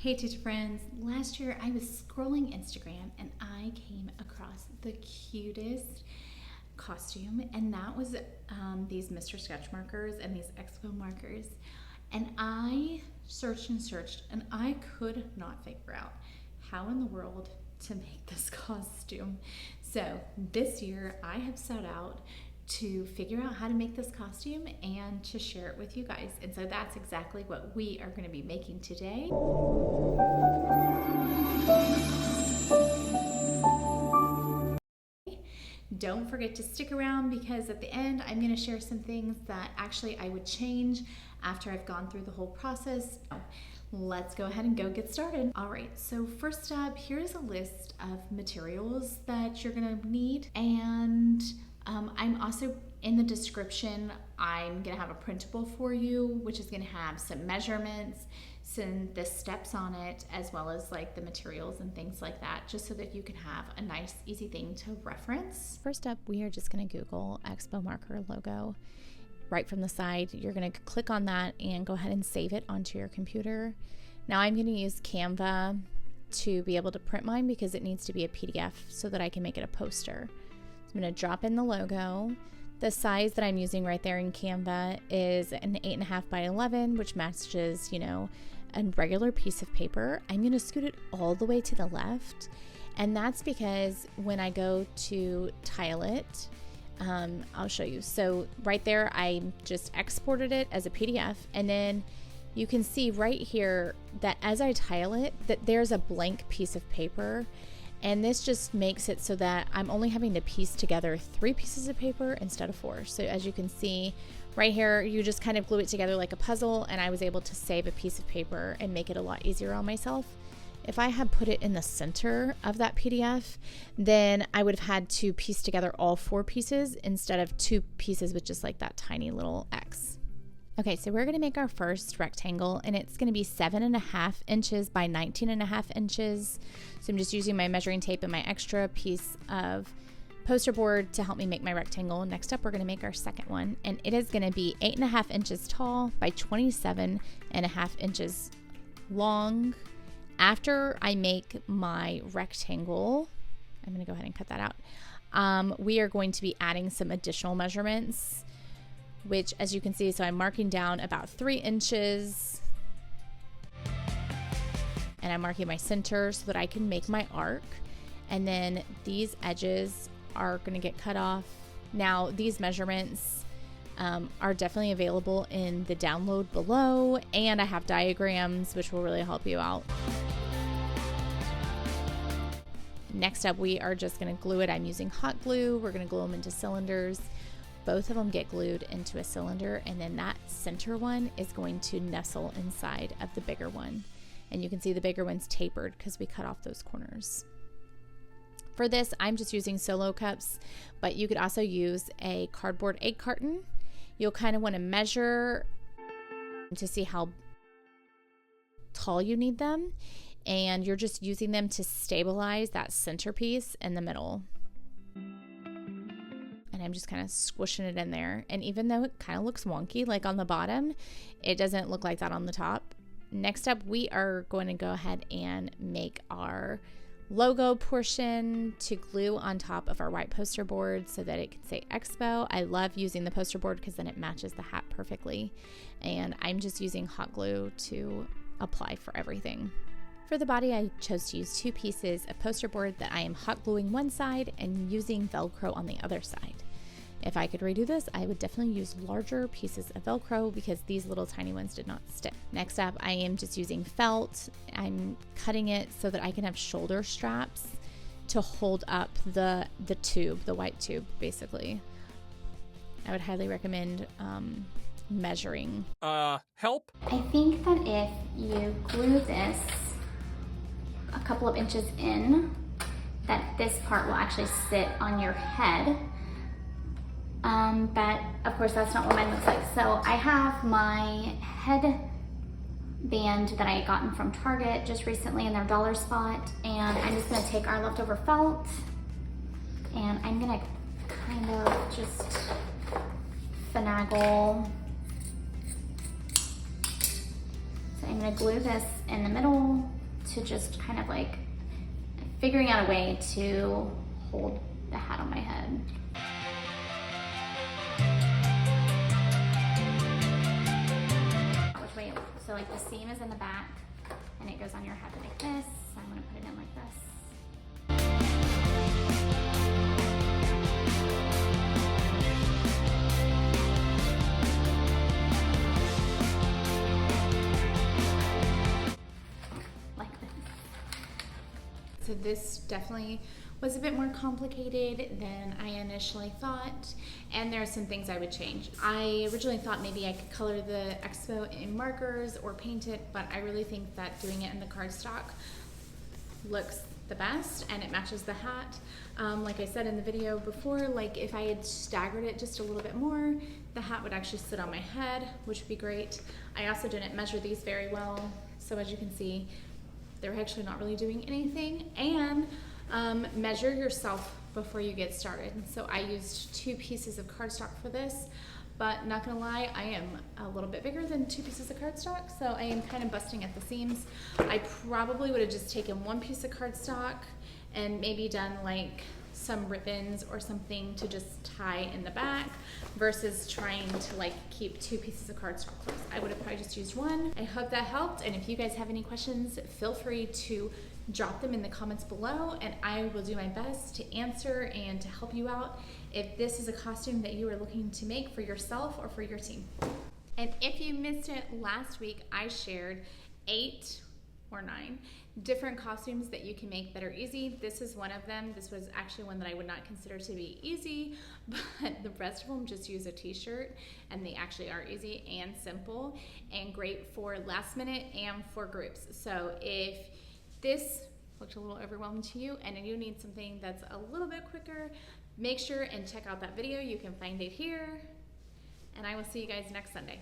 Hey teacher friends, last year I was scrolling Instagram and I came across the cutest costume, and that was these Mr. Sketch markers and these Expo markers. And I searched and searched and I could not figure out how in the world to make this costume. So this year I have set out to figure out how to make this costume and to share it with you guys. And so that's exactly what we are going to be making today. Don't forget to stick around, because at the end I'm going to share some things that actually I would change after I've gone through the whole process. Let's go ahead and go get started. All right, so first up, here's a list of materials that you're going to need, and I'm also in the description, I'm gonna have a printable for you, which is gonna have some measurements, the steps on it, as well as like the materials and things like that, just so that you can have a nice, easy thing to reference. First up, we are just gonna Google Expo Marker logo. Right from the side, you're gonna click on that and go ahead and save it onto your computer. Now I'm gonna use Canva to be able to print mine because it needs to be a PDF so that I can make it a poster. I'm going to drop in the logo. The size that I'm using right there in Canva is an 8.5 by 11, which matches, a regular piece of paper. I'm going to scoot it all the way to the left, and that's because when I go to tile it, I'll show you. So right there, I just exported it as a PDF, and then you can see right here that as I tile it, that there's a blank piece of paper. And this just makes it so that I'm only having to piece together 3 pieces of paper instead of 4. So as you can see right here, you just kind of glue it together like a puzzle, and I was able to save a piece of paper and make it a lot easier on myself. If I had put it in the center of that PDF, then I would have had to piece together all 4 pieces instead of 2 pieces with just like that tiny little X. Okay, so we're gonna make our first rectangle, and it's gonna be 7.5 inches by 19.5 inches. So I'm just using my measuring tape and my extra piece of poster board to help me make my rectangle. Next up, we're gonna make our second one, and it is gonna be 8.5 inches tall by 27.5 inches long. After I make my rectangle, I'm gonna go ahead and cut that out. We are going to be adding some additional measurements, which, as you can see, so I'm marking down about 3 inches, and I'm marking my center so that I can make my arc, and then these edges are going to get cut off. Now these measurements are definitely available in the download below, and I have diagrams which will really help you out. Next up, we are just going to glue it. I'm using hot glue. We're going to glue them into cylinders. Both of them get glued into a cylinder, and then that center one is going to nestle inside of the bigger one. And you can see the bigger one's tapered because we cut off those corners. For this, I'm just using solo cups, but you could also use a cardboard egg carton. You'll kind of want to measure to see how tall you need them, and you're just using them to stabilize that centerpiece in the middle. And I'm just kind of squishing it in there. And even though it kind of looks wonky, like on the bottom, it doesn't look like that on the top. Next up, we are going to go ahead and make our logo portion to glue on top of our white poster board so that it can say Expo. I love using the poster board because then it matches the hat perfectly. And I'm just using hot glue to apply for everything. For the body, I chose to use 2 pieces of poster board that I am hot gluing one side and using Velcro on the other side. If I could redo this, I would definitely use larger pieces of Velcro because these little tiny ones did not stick. Next up, I am just using felt. I'm cutting it so that I can have shoulder straps to hold up the tube, the white tube, basically. I would highly recommend measuring. Help? I think that if you glue this a couple of inches in, that this part will actually sit on your head. But of course that's not what mine looks like. So I have my headband that I had gotten from Target just recently in their dollar spot, and I'm just gonna take our leftover felt and I'm gonna kind of just finagle. So I'm gonna glue this in the middle to just kind of like figuring out a way to hold the hat on my head. Which way? So like the seam is in the back and it goes on your head like this. So I'm gonna put it in like this. So this definitely was a bit more complicated than I initially thought, and there are some things I would change. I originally thought maybe I could color the Expo in markers or paint it, but I really think that doing it in the cardstock looks the best and it matches the hat. Like I said in the video before, like if I had staggered it just a little bit more, the hat would actually sit on my head, which would be great. I also didn't measure these very well, so as you can see, they're actually not really doing anything. And measure yourself before you get started. So I used 2 pieces of cardstock for this, but not gonna lie, I am a little bit bigger than 2 pieces of cardstock, so I am kind of busting at the seams. I probably would have just taken 1 piece of cardstock and maybe done like some ribbons or something to just tie in the back versus trying to like keep 2 pieces of cardstock close. I would have probably just used 1. I hope that helped, and if you guys have any questions, feel free to drop them in the comments below and I will do my best to answer and to help you out if this is a costume that you are looking to make for yourself or for your team. And if you missed it last week, I shared 8 or 9 different costumes that you can make that are easy. This is one of them. This was actually one that I would not consider to be easy, but the rest of them just use a t-shirt and they actually are easy and simple and great for last minute and for groups. So if this looked a little overwhelming to you and you need something that's a little bit quicker, make sure and check out that video. You can find it here, and I will see you guys next Sunday.